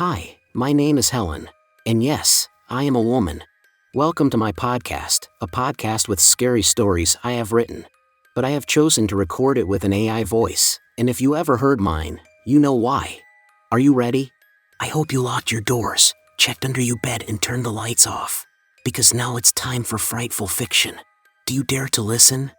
Hi, my name is Helen. And yes, I am a woman. Welcome to my podcast, a podcast with scary stories I have written. But I have chosen to record it with an AI voice, and if you ever heard mine, you know why. Are you ready? I hope you locked your doors, checked under your bed, and turned the lights off. Because now it's time for frightful fiction. Do you dare to listen?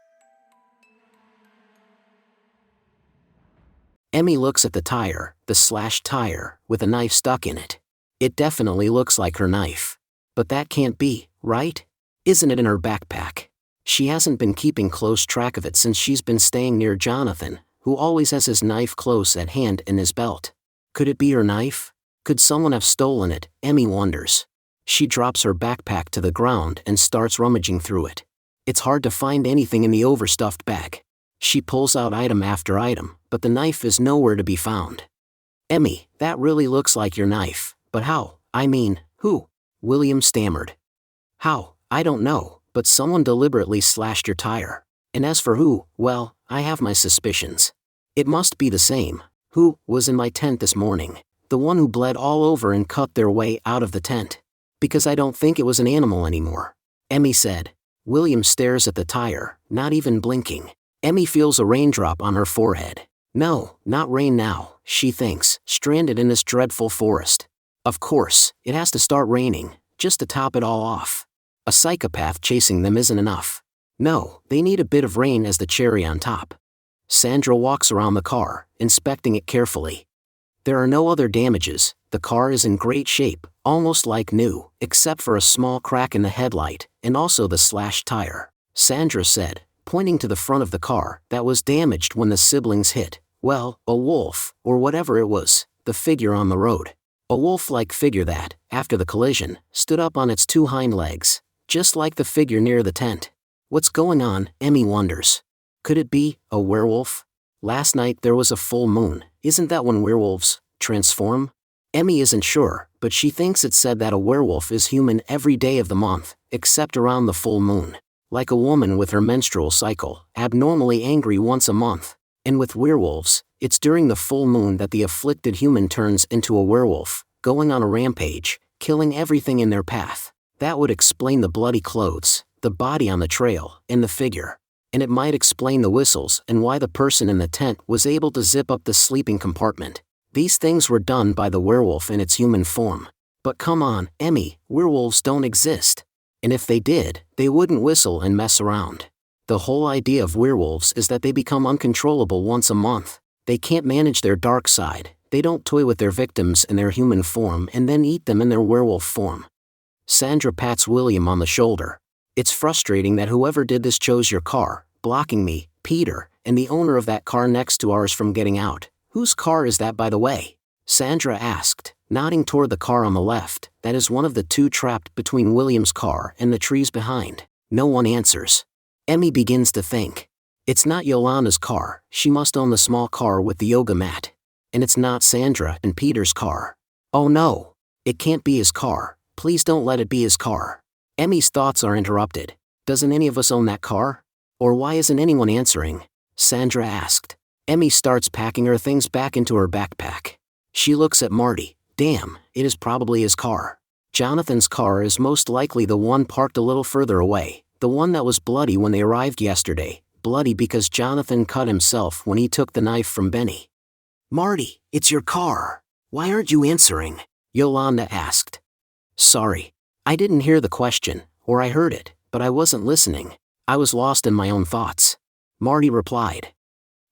Emmy looks at the tire, the slashed tire, with a knife stuck in it. It definitely looks like her knife. But that can't be, right? Isn't it in her backpack? She hasn't been keeping close track of it since she's been staying near Jonathan, who always has his knife close at hand in his belt. Could it be her knife? Could someone have stolen it? Emmy wonders. She drops her backpack to the ground and starts rummaging through it. It's hard to find anything in the overstuffed bag. She pulls out item after item, but the knife is nowhere to be found. Emmy, that really looks like your knife, but how? I mean, who? William stammered. How? I don't know, but someone deliberately slashed your tire. And as for who, well, I have my suspicions. It must be the same. Who was in my tent this morning? The one who bled all over and cut their way out of the tent. Because I don't think it was an animal anymore. Emmy said. William stares at the tire, not even blinking. Emmy feels a raindrop on her forehead. No, not rain now, she thinks, stranded in this dreadful forest. Of course, it has to start raining, just to top it all off. A psychopath chasing them isn't enough. No, they need a bit of rain as the cherry on top. Sandra walks around the car, inspecting it carefully. There are no other damages, the car is in great shape, almost like new, except for a small crack in the headlight, and also the slashed tire. Sandra said, pointing to the front of the car that was damaged when the siblings hit, well, a wolf, or whatever it was, the figure on the road. A wolf-like figure that, after the collision, stood up on its two hind legs, just like the figure near the tent. What's going on? Emmy wonders. Could it be a werewolf? Last night there was a full moon. Isn't that when werewolves transform? Emmy isn't sure, but she thinks it said that a werewolf is human every day of the month, except around the full moon. Like a woman with her menstrual cycle, abnormally angry once a month. And with werewolves, it's during the full moon that the afflicted human turns into a werewolf, going on a rampage, killing everything in their path. That would explain the bloody clothes, the body on the trail, and the figure. And it might explain the whistles and why the person in the tent was able to zip up the sleeping compartment. These things were done by the werewolf in its human form. But come on, Emmy, werewolves don't exist. And if they did, they wouldn't whistle and mess around. The whole idea of werewolves is that they become uncontrollable once a month. They can't manage their dark side, they don't toy with their victims in their human form and then eat them in their werewolf form. Sandra pats William on the shoulder. It's frustrating that whoever did this chose your car, blocking me, Peter, and the owner of that car next to ours from getting out. Whose car is that, by the way? Sandra asked, nodding toward the car on the left, that is one of the two trapped between William's car and the trees behind. No one answers. Emmy begins to think. It's not Yolanda's car, she must own the small car with the yoga mat. And it's not Sandra and Peter's car. Oh no! It can't be his car, please don't let it be his car. Emmy's thoughts are interrupted. Doesn't any of us own that car? Or why isn't anyone answering? Sandra asked. Emmy starts packing her things back into her backpack. She looks at Marty. Damn, it is probably his car. Jonathan's car is most likely the one parked a little further away, the one that was bloody when they arrived yesterday, bloody because Jonathan cut himself when he took the knife from Benny. Marty, it's your car. Why aren't you answering? Yolanda asked. Sorry. I didn't hear the question, or I heard it, but I wasn't listening. I was lost in my own thoughts. Marty replied.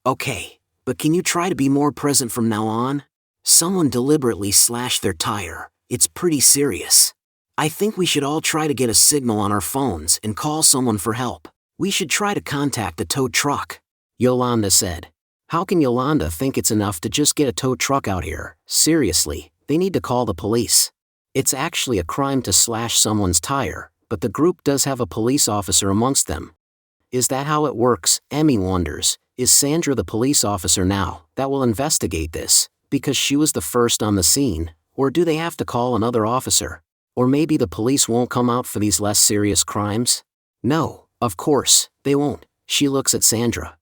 Okay, but can you try to be more present from now on? Someone deliberately slashed their tire. It's pretty serious. I think we should all try to get a signal on our phones and call someone for help. We should try to contact a tow truck, Yolanda said. How can Yolanda think it's enough to just get a tow truck out here? Seriously, they need to call the police. It's actually a crime to slash someone's tire, but the group does have a police officer amongst them. Is that how it works? Emmy wonders. Is Sandra the police officer now that will investigate this, because she was the first on the scene, or do they have to call another officer? Or maybe the police won't come out for these less serious crimes? No, of course, they won't. She looks at Sandra.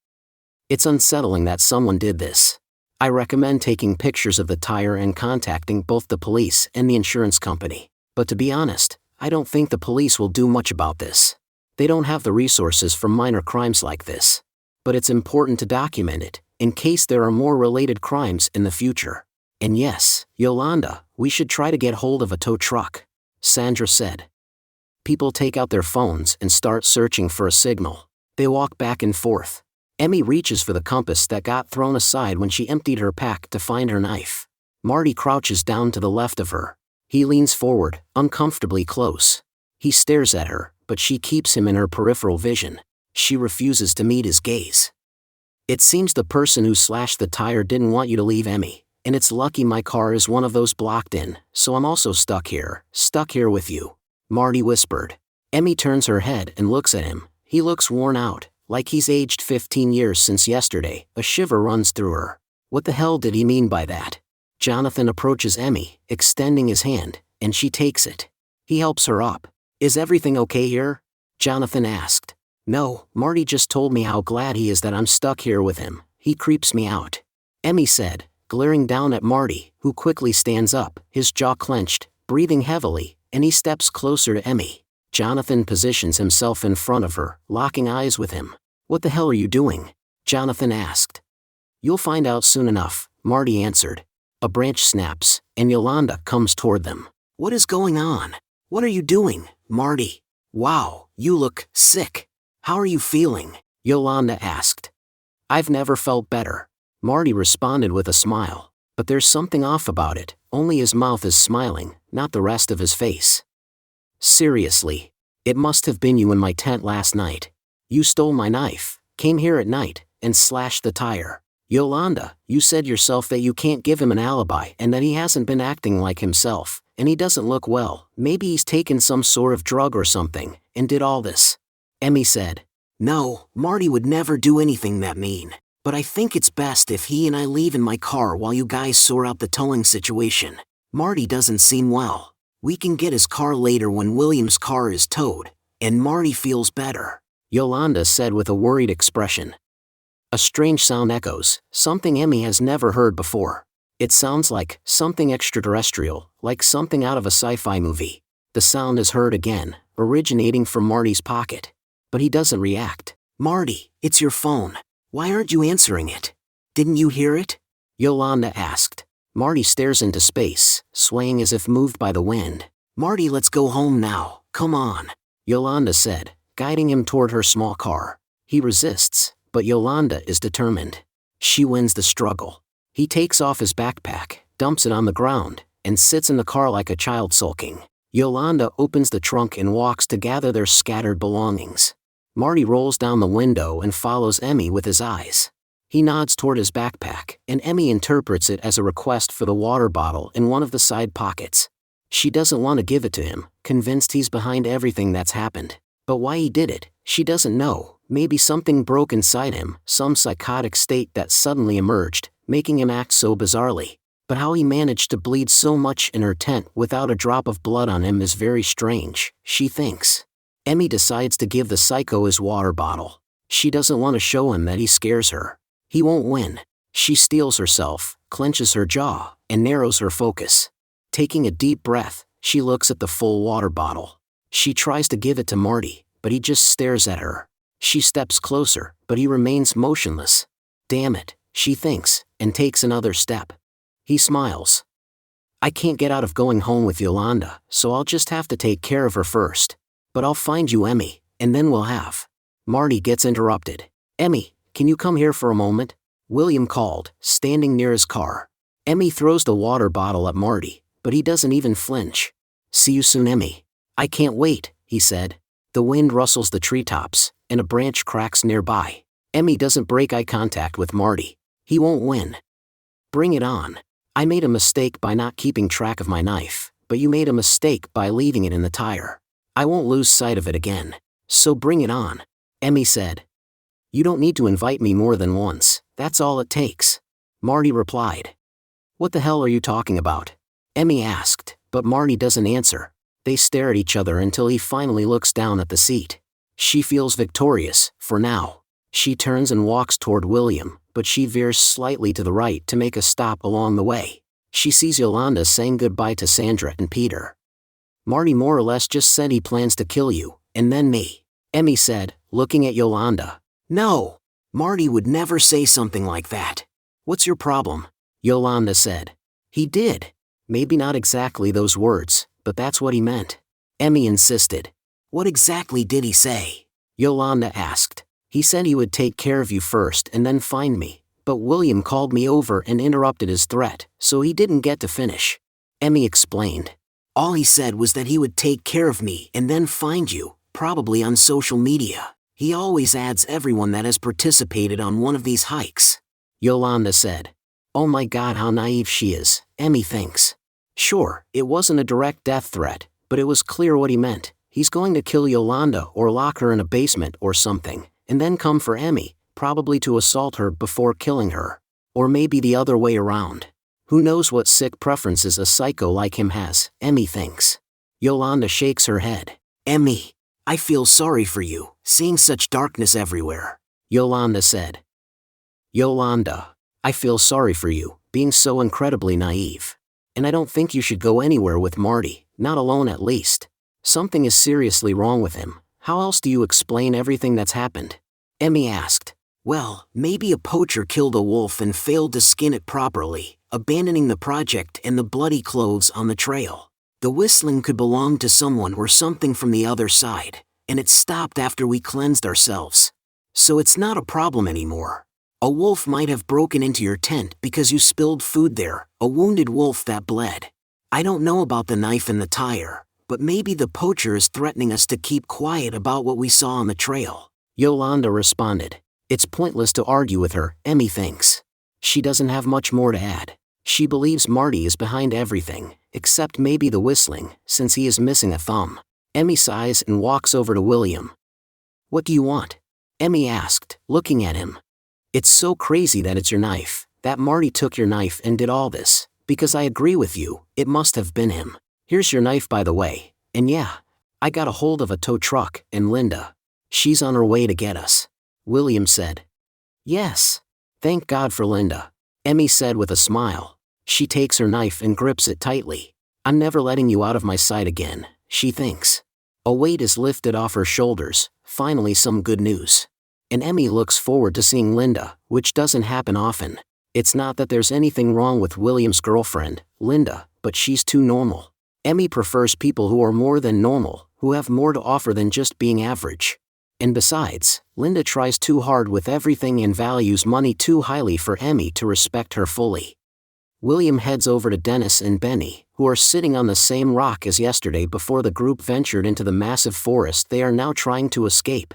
It's unsettling that someone did this. I recommend taking pictures of the tire and contacting both the police and the insurance company. But to be honest, I don't think the police will do much about this. They don't have the resources for minor crimes like this. But it's important to document it, in case there are more related crimes in the future. And yes, Yolanda, we should try to get hold of a tow truck, Sandra said. People take out their phones and start searching for a signal. They walk back and forth. Emmy reaches for the compass that got thrown aside when she emptied her pack to find her knife. Marty crouches down to the left of her. He leans forward, uncomfortably close. He stares at her, but she keeps him in her peripheral vision. She refuses to meet his gaze. It seems the person who slashed the tire didn't want you to leave, Emmy, and it's lucky my car is one of those blocked in, so I'm also stuck here with you, Marty whispered. Emmy turns her head and looks at him. He looks worn out, like he's aged 15 years since yesterday. A shiver runs through her. What the hell did he mean by that? Jonathan approaches Emmy, extending his hand, and she takes it. He helps her up. Is everything okay here? Jonathan asked. No, Marty just told me how glad he is that I'm stuck here with him. He creeps me out, Emmy said, glaring down at Marty, who quickly stands up, his jaw clenched, breathing heavily, and he steps closer to Emmy. Jonathan positions himself in front of her, locking eyes with him. What the hell are you doing? Jonathan asked. You'll find out soon enough, Marty answered. A branch snaps, and Yolanda comes toward them. What is going on? What are you doing, Marty? Wow, you look sick. How are you feeling? Yolanda asked. I've never felt better, Marty responded with a smile. But there's something off about it, only his mouth is smiling, not the rest of his face. Seriously, it must have been you in my tent last night. You stole my knife, came here at night, and slashed the tire. Yolanda, you said yourself that you can't give him an alibi and that he hasn't been acting like himself, and he doesn't look well. Maybe he's taken some sort of drug or something, and did all this. Emmy said. No, Marty would never do anything that mean. But I think it's best if he and I leave in my car while you guys sort out the towing situation. Marty doesn't seem well. We can get his car later when William's car is towed, and Marty feels better, Yolanda said with a worried expression. A strange sound echoes, something Emmy has never heard before. It sounds like something extraterrestrial, like something out of a sci-fi movie. The sound is heard again, originating from Marty's pocket. But he doesn't react. Marty, it's your phone. Why aren't you answering it? Didn't you hear it? Yolanda asked. Marty stares into space, swaying as if moved by the wind. Marty, let's go home now, come on, Yolanda said, guiding him toward her small car. He resists, but Yolanda is determined. She wins the struggle. He takes off his backpack, dumps it on the ground, and sits in the car like a child sulking. Yolanda opens the trunk and walks to gather their scattered belongings. Marty rolls down the window and follows Emmy with his eyes. He nods toward his backpack, and Emmy interprets it as a request for the water bottle in one of the side pockets. She doesn't want to give it to him, convinced he's behind everything that's happened. But why he did it, she doesn't know. Maybe something broke inside him, some psychotic state that suddenly emerged, making him act so bizarrely. But how he managed to bleed so much in her tent without a drop of blood on him is very strange, she thinks. Emmy decides to give the psycho his water bottle. She doesn't want to show him that he scares her. He won't win. She steels herself, clenches her jaw, and narrows her focus. Taking a deep breath, she looks at the full water bottle. She tries to give it to Marty, but he just stares at her. She steps closer, but he remains motionless. Damn it, she thinks, and takes another step. He smiles. I can't get out of going home with Yolanda, so I'll just have to take care of her first. But I'll find you, Emmy, and then we'll have. Marty gets interrupted. Emmy, can you come here for a moment? William called, standing near his car. Emmy throws the water bottle at Marty, but he doesn't even flinch. See you soon, Emmy. I can't wait, he said. The wind rustles the treetops, and a branch cracks nearby. Emmy doesn't break eye contact with Marty. He won't win. Bring it on. I made a mistake by not keeping track of my knife, but you made a mistake by leaving it in the tire. I won't lose sight of it again. So bring it on, Emmy said. You don't need to invite me more than once, that's all it takes. Marty replied. What the hell are you talking about? Emmy asked, but Marty doesn't answer. They stare at each other until he finally looks down at the seat. She feels victorious, for now. She turns and walks toward William, but she veers slightly to the right to make a stop along the way. She sees Yolanda saying goodbye to Sandra and Peter. "Marty more or less just said he plans to kill you, and then me," Emmy said, looking at Yolanda. "No, Marty would never say something like that. What's your problem?" Yolanda said. "He did. Maybe not exactly those words, but that's what he meant," Emmy insisted. "What exactly did he say?" Yolanda asked. "He said he would take care of you first and then find me, but William called me over and interrupted his threat, so he didn't get to finish," Emmy explained. "All he said was that he would take care of me and then find you, probably on social media. He always adds everyone that has participated on one of these hikes," Yolanda said. "Oh my God, how naive she is," Emmy thinks. Sure, it wasn't a direct death threat, but it was clear what he meant. He's going to kill Yolanda or lock her in a basement or something, and then come for Emmy, probably to assault her before killing her. Or maybe the other way around. Who knows what sick preferences a psycho like him has, Emmy thinks. Yolanda shakes her head. "Emmy, I feel sorry for you, seeing such darkness everywhere," Yolanda said. "Yolanda, I feel sorry for you, being so incredibly naive. And I don't think you should go anywhere with Marty, not alone at least. Something is seriously wrong with him. How else do you explain everything that's happened?" Emmy asked. "Well, maybe a poacher killed a wolf and failed to skin it properly, abandoning the project and the bloody clothes on the trail. The whistling could belong to someone or something from the other side, and it stopped after we cleansed ourselves. So it's not a problem anymore. A wolf might have broken into your tent because you spilled food there, a wounded wolf that bled. I don't know about the knife and the tire, but maybe the poacher is threatening us to keep quiet about what we saw on the trail," Yolanda responded. It's pointless to argue with her, Emmy thinks. She doesn't have much more to add. She believes Marty is behind everything, except maybe the whistling, since he is missing a thumb. Emmy sighs and walks over to William. "What do you want?" Emmy asked, looking at him. "It's so crazy that it's your knife, that Marty took your knife and did all this, because I agree with you, it must have been him. Here's your knife by the way, and yeah, I got a hold of a tow truck, and Linda. She's on her way to get us," William said. "Yes. Thank God for Linda," Emmy said with a smile. She takes her knife and grips it tightly. "I'm never letting you out of my sight again," she thinks. A weight is lifted off her shoulders, finally some good news. And Emmy looks forward to seeing Linda, which doesn't happen often. It's not that there's anything wrong with William's girlfriend, Linda, but she's too normal. Emmy prefers people who are more than normal, who have more to offer than just being average. And besides, Linda tries too hard with everything and values money too highly for Emmy to respect her fully. William heads over to Dennis and Benny, who are sitting on the same rock as yesterday before the group ventured into the massive forest they are now trying to escape.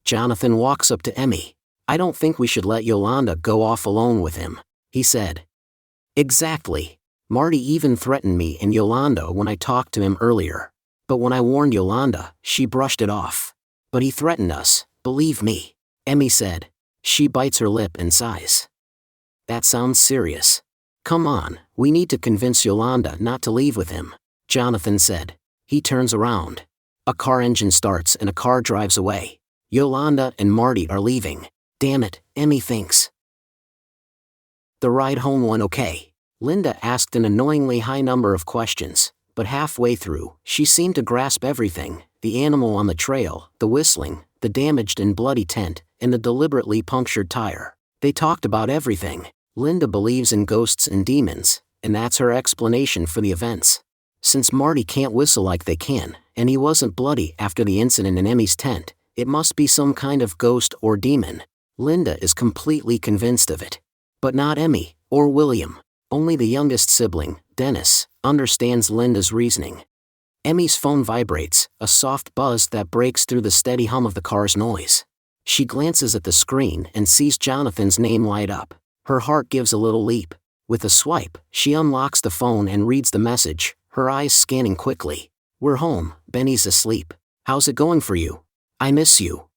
Jonathan walks up to Emmy. "I don't think we should let Yolanda go off alone with him," he said. "Exactly. Marty even threatened me and Yolanda when I talked to him earlier. But when I warned Yolanda, she brushed it off. But he threatened us, believe me," Emmy said. She bites her lip and sighs. "That sounds serious. Come on, we need to convince Yolanda not to leave with him," Jonathan said. He turns around. A car engine starts and a car drives away. Yolanda and Marty are leaving. Damn it, Emmy thinks. The ride home went okay. Linda asked an annoyingly high number of questions, but halfway through, she seemed to grasp everything: the animal on the trail, the whistling, the damaged and bloody tent, and the deliberately punctured tire. They talked about everything. Linda believes in ghosts and demons, and that's her explanation for the events. Since Marty can't whistle like they can, and he wasn't bloody after the incident in Emmy's tent, it must be some kind of ghost or demon. Linda is completely convinced of it. But not Emmy, or William. Only the youngest sibling, Dennis, understands Linda's reasoning. Emmy's phone vibrates, a soft buzz that breaks through the steady hum of the car's noise. She glances at the screen and sees Jonathan's name light up. Her heart gives a little leap. With a swipe, she unlocks the phone and reads the message, her eyes scanning quickly. "We're home, Benny's asleep. How's it going for you? I miss you."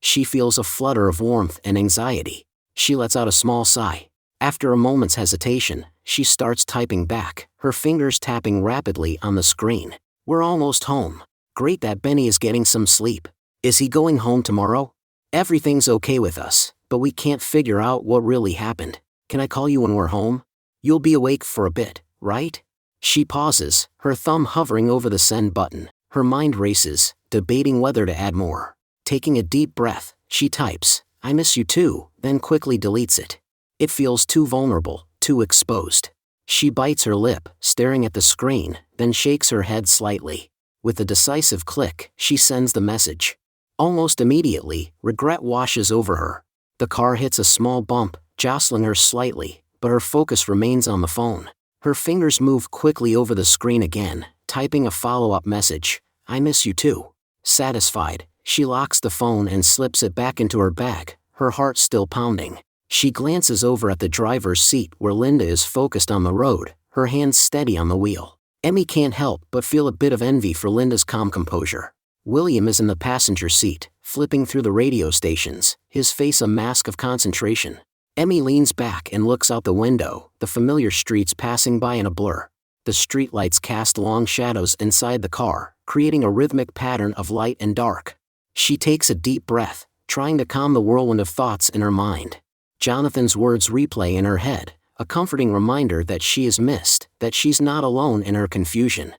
She feels a flutter of warmth and anxiety. She lets out a small sigh. After a moment's hesitation, she starts typing back, her fingers tapping rapidly on the screen. "We're almost home. Great that Benny is getting some sleep. Is he going home tomorrow? Everything's okay with us, but we can't figure out what really happened. Can I call you when we're home? You'll be awake for a bit, right? She pauses, her thumb hovering over the send button. Her mind races, debating whether to add more. Taking a deep breath, she types, "I miss you too," then quickly deletes it. It feels too vulnerable, too exposed. She bites her lip, staring at the screen, then shakes her head slightly. With a decisive click, she sends the message. Almost immediately, regret washes over her. The car hits a small bump, jostling her slightly, but her focus remains on the phone. Her fingers move quickly over the screen again, typing a follow-up message, "I miss you too." Satisfied, she locks the phone and slips it back into her bag, her heart still pounding. She glances over at the driver's seat where Linda is focused on the road, her hands steady on the wheel. Emmy can't help but feel a bit of envy for Linda's calm composure. William is in the passenger seat, flipping through the radio stations, his face a mask of concentration. Emmy leans back and looks out the window, the familiar streets passing by in a blur. The streetlights cast long shadows inside the car, creating a rhythmic pattern of light and dark. She takes a deep breath, trying to calm the whirlwind of thoughts in her mind. Jonathan's words replay in her head, a comforting reminder that she is missed, that she's not alone in her confusion.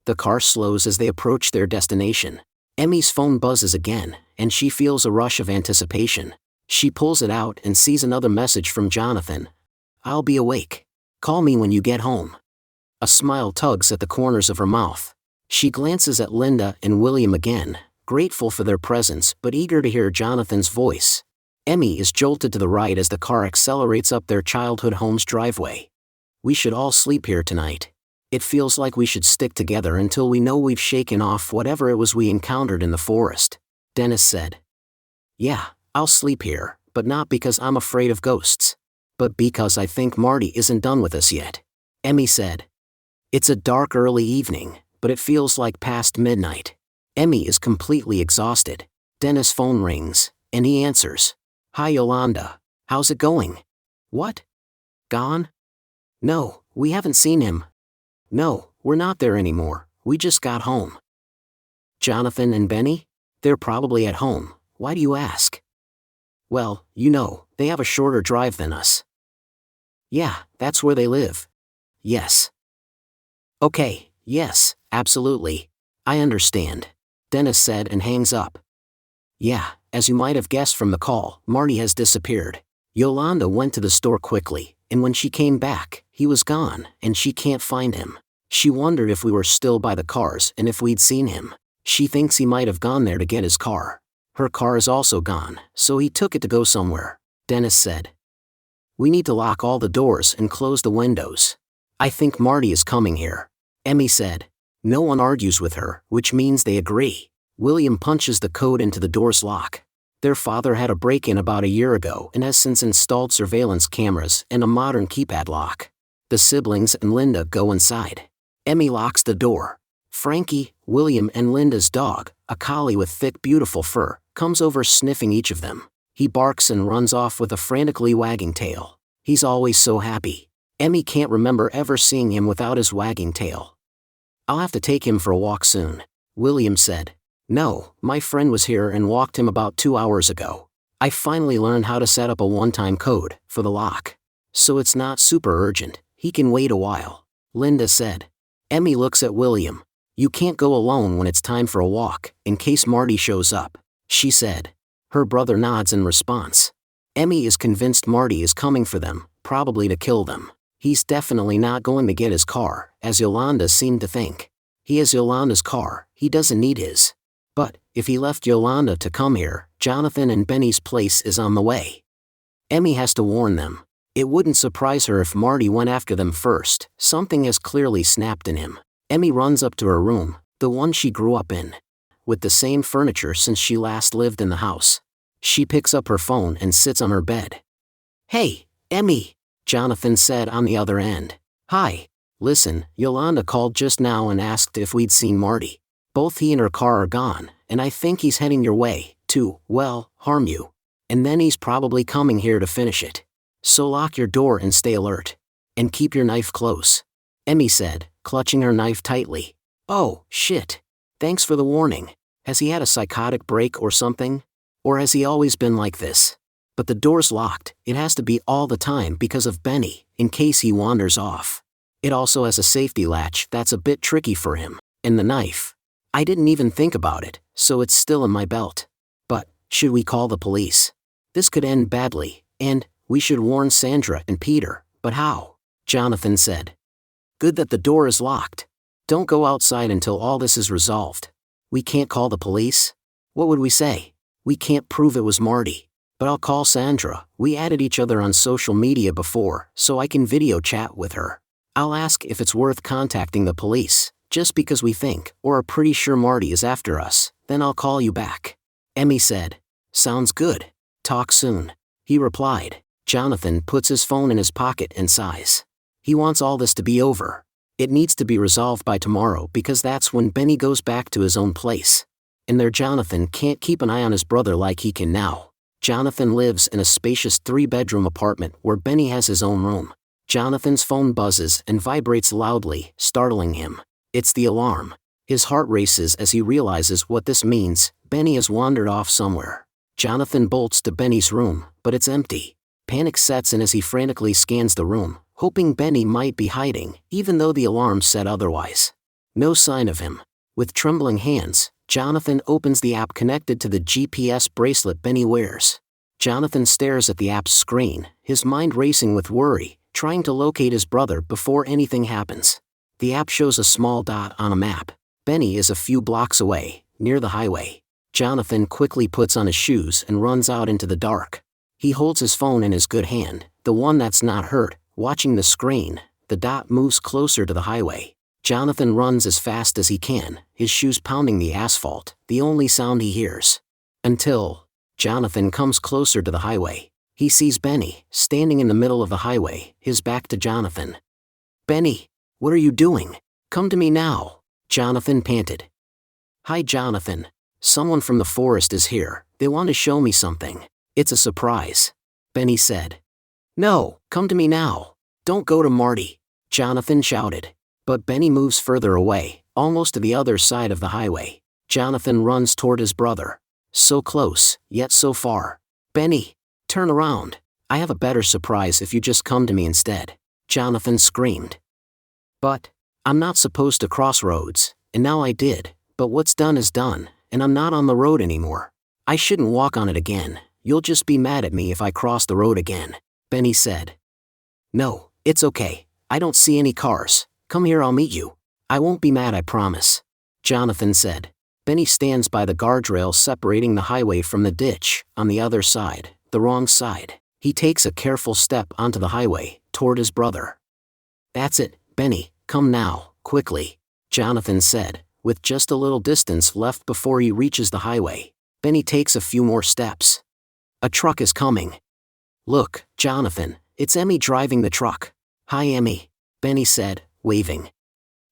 The car slows as they approach their destination. Emmy's phone buzzes again, and she feels a rush of anticipation. She pulls it out and sees another message from Jonathan. "I'll be awake. Call me when you get home." A smile tugs at the corners of her mouth. She glances at Linda and William again, grateful for their presence but eager to hear Jonathan's voice. Emmy is jolted to the right as the car accelerates up their childhood home's driveway. "We should all sleep here tonight. It feels like we should stick together until we know we've shaken off whatever it was we encountered in the forest," Dennis said. "Yeah, I'll sleep here, but not because I'm afraid of ghosts. But because I think Marty isn't done with us yet," Emmy said. It's a dark early evening, but it feels like past midnight. Emmy is completely exhausted. Dennis' phone rings, and he answers. "Hi Yolanda. How's it going?" "What? Gone?" "No, we haven't seen him." "No, we're not there anymore, we just got home." "Jonathan and Benny? They're probably at home, why do you ask?" "Well, you know, they have a shorter drive than us." "Yeah, that's where they live." "Yes." "Okay, yes, absolutely. I understand," Dennis said and hangs up. "Yeah, as you might have guessed from the call, Marty has disappeared." Yolanda went to the store quickly, and when she came back, he was gone, and she can't find him. She wondered if we were still by the cars and if we'd seen him. She thinks he might have gone there to get his car. Her car is also gone, so he took it to go somewhere, Dennis said. "We need to lock all the doors and close the windows. I think Marty is coming here," Emmy said. No one argues with her, which means they agree. William punches the code into the door's lock. Their father had a break-in about a year ago and has since installed surveillance cameras and a modern keypad lock. The siblings and Linda go inside. Emmy locks the door. Frankie, William and Linda's dog, a collie with thick beautiful fur, comes over sniffing each of them. He barks and runs off with a frantically wagging tail. He's always so happy. Emmy can't remember ever seeing him without his wagging tail. "I'll have to take him for a walk soon," William said. "No, my friend was here and walked him about 2 hours ago. I finally learned how to set up a one-time code for the lock. So it's not super urgent, he can wait a while," Linda said. Emmy looks at William. "You can't go alone when it's time for a walk, in case Marty shows up," she said. Her brother nods in response. Emmy is convinced Marty is coming for them, probably to kill them. He's definitely not going to get his car, as Yolanda seemed to think. He has Yolanda's car, he doesn't need his. But, if he left Yolanda to come here, Jonathan and Benny's place is on the way. Emmy has to warn them. It wouldn't surprise her if Marty went after them first, something has clearly snapped in him. Emmy runs up to her room, the one she grew up in, with the same furniture since she last lived in the house. She picks up her phone and sits on her bed. "Hey, Emmy," Jonathan said on the other end. "Hi. Listen, Yolanda called just now and asked if we'd seen Marty. Both he and her car are gone, and I think he's heading your way, to, well, harm you. And then he's probably coming here to finish it. So lock your door and stay alert. And keep your knife close," Emmy said, clutching her knife tightly. "Oh, shit. Thanks for the warning. Has he had a psychotic break or something? Or has he always been like this?" But the door's locked. It has to be all the time because of Benny, in case he wanders off. It also has a safety latch that's a bit tricky for him. And the knife. I didn't even think about it, so it's still in my belt. But, should we call the police? This could end badly, and we should warn Sandra and Peter, but how? Jonathan said. Good that the door is locked. Don't go outside until all this is resolved. We can't call the police? What would we say? We can't prove it was Marty. But I'll call Sandra. We added each other on social media before, so I can video chat with her. I'll ask if it's worth contacting the police, just because we think, or are pretty sure Marty is after us, then I'll call you back. Emmy said. Sounds good. Talk soon. He replied. Jonathan puts his phone in his pocket and sighs. He wants all this to be over. It needs to be resolved by tomorrow because that's when Benny goes back to his own place. And there Jonathan can't keep an eye on his brother like he can now. Jonathan lives in a spacious 3-bedroom apartment where Benny has his own room. Jonathan's phone buzzes and vibrates loudly, startling him. It's the alarm. His heart races as he realizes what this means. Benny has wandered off somewhere. Jonathan bolts to Benny's room, but it's empty. Panic sets in as he frantically scans the room, hoping Benny might be hiding, even though the alarm said otherwise. No sign of him. With trembling hands, Jonathan opens the app connected to the GPS bracelet Benny wears. Jonathan stares at the app's screen, his mind racing with worry, trying to locate his brother before anything happens. The app shows a small dot on a map. Benny is a few blocks away, near the highway. Jonathan quickly puts on his shoes and runs out into the dark. He holds his phone in his good hand, the one that's not hurt, watching the screen. The dot moves closer to the highway. Jonathan runs as fast as he can, his shoes pounding the asphalt, the only sound he hears. Until Jonathan comes closer to the highway. He sees Benny, standing in the middle of the highway, his back to Jonathan. Benny, what are you doing? Come to me now, Jonathan panted. Hi Jonathan. Someone from the forest is here. They want to show me something. It's a surprise. Benny said. No, come to me now. Don't go to Marty, Jonathan shouted. But Benny moves further away, almost to the other side of the highway. Jonathan runs toward his brother. So close, yet so far. Benny, turn around. I have a better surprise if you just come to me instead, Jonathan screamed. But I'm not supposed to cross roads, and now I did, but what's done is done, and I'm not on the road anymore. I shouldn't walk on it again. You'll just be mad at me if I cross the road again, Benny said. No, it's okay. I don't see any cars. Come here, I'll meet you. I won't be mad, I promise, Jonathan said. Benny stands by the guardrail separating the highway from the ditch, on the other side, the wrong side. He takes a careful step onto the highway, toward his brother. That's it, Benny, come now, quickly, Jonathan said, with just a little distance left before he reaches the highway. Benny takes a few more steps. A truck is coming. Look, Jonathan, it's Emmy driving the truck. Hi Emmy, Benny said, waving.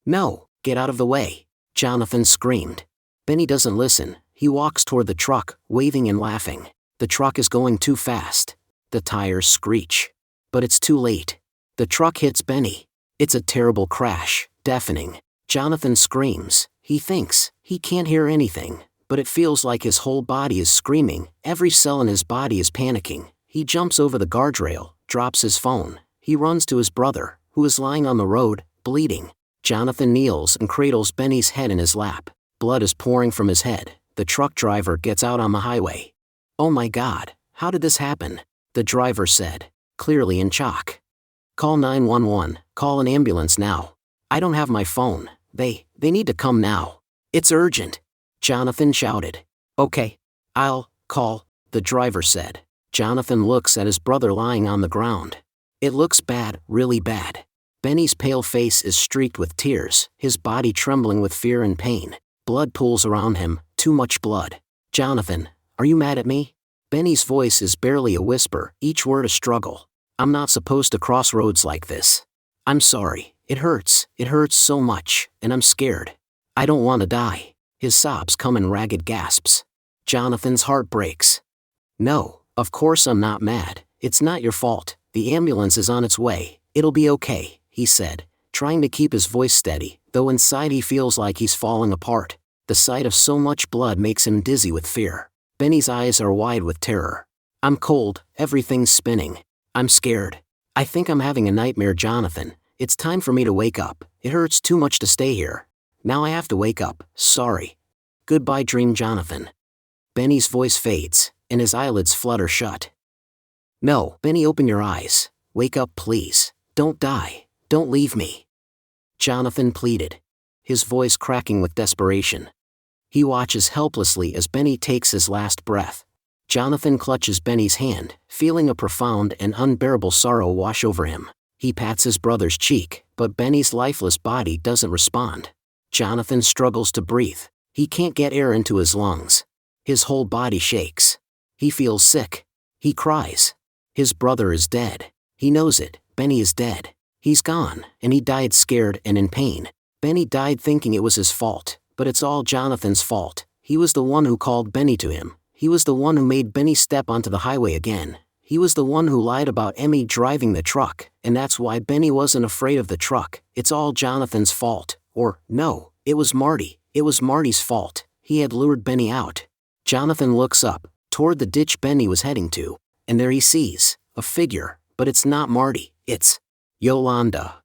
No, get out of the way, Jonathan screamed. Benny doesn't listen. He walks toward the truck, waving and laughing. The truck is going too fast. The tires screech. But it's too late. The truck hits Benny. It's a terrible crash, deafening. Jonathan screams. He thinks he can't hear anything, but it feels like his whole body is screaming. Every cell in his body is panicking. He jumps over the guardrail, drops his phone. He runs to his brother, who is lying on the road, bleeding. Jonathan kneels and cradles Benny's head in his lap. Blood is pouring from his head. The truck driver gets out on the highway. Oh my God, how did this happen? The driver said, clearly in shock. Call 911, call an ambulance now. I don't have my phone. They need to come now. It's urgent, Jonathan shouted. Okay, I'll call, the driver said. Jonathan looks at his brother lying on the ground. It looks bad, really bad. Benny's pale face is streaked with tears, his body trembling with fear and pain. Blood pools around him, too much blood. Jonathan, are you mad at me? Benny's voice is barely a whisper, each word a struggle. I'm not supposed to cross roads like this. I'm sorry, it hurts so much, and I'm scared. I don't want to die. His sobs come in ragged gasps. Jonathan's heart breaks. No, of course I'm not mad. It's not your fault. The ambulance is on its way. It'll be okay, he said, trying to keep his voice steady, though inside he feels like he's falling apart. The sight of so much blood makes him dizzy with fear. Benny's eyes are wide with terror. I'm cold, everything's spinning. I'm scared. I think I'm having a nightmare, Jonathan. It's time for me to wake up. It hurts too much to stay here. Now I have to wake up, sorry. Goodbye, dream, Jonathan. Benny's voice fades, and his eyelids flutter shut. No, Benny, open your eyes. Wake up, please. Don't die. Don't leave me. Jonathan pleaded, his voice cracking with desperation. He watches helplessly as Benny takes his last breath. Jonathan clutches Benny's hand, feeling a profound and unbearable sorrow wash over him. He pats his brother's cheek, but Benny's lifeless body doesn't respond. Jonathan struggles to breathe. He can't get air into his lungs. His whole body shakes. He feels sick. He cries. His brother is dead. He knows it. Benny is dead. He's gone, and he died scared and in pain. Benny died thinking it was his fault, but it's all Jonathan's fault. He was the one who called Benny to him. He was the one who made Benny step onto the highway again. He was the one who lied about Emmy driving the truck, and that's why Benny wasn't afraid of the truck. It's all Jonathan's fault. Or, no, it was Marty. It was Marty's fault. He had lured Benny out. Jonathan looks up, toward the ditch Benny was heading to, and there he sees a figure, but it's not Marty, it's Yolanda.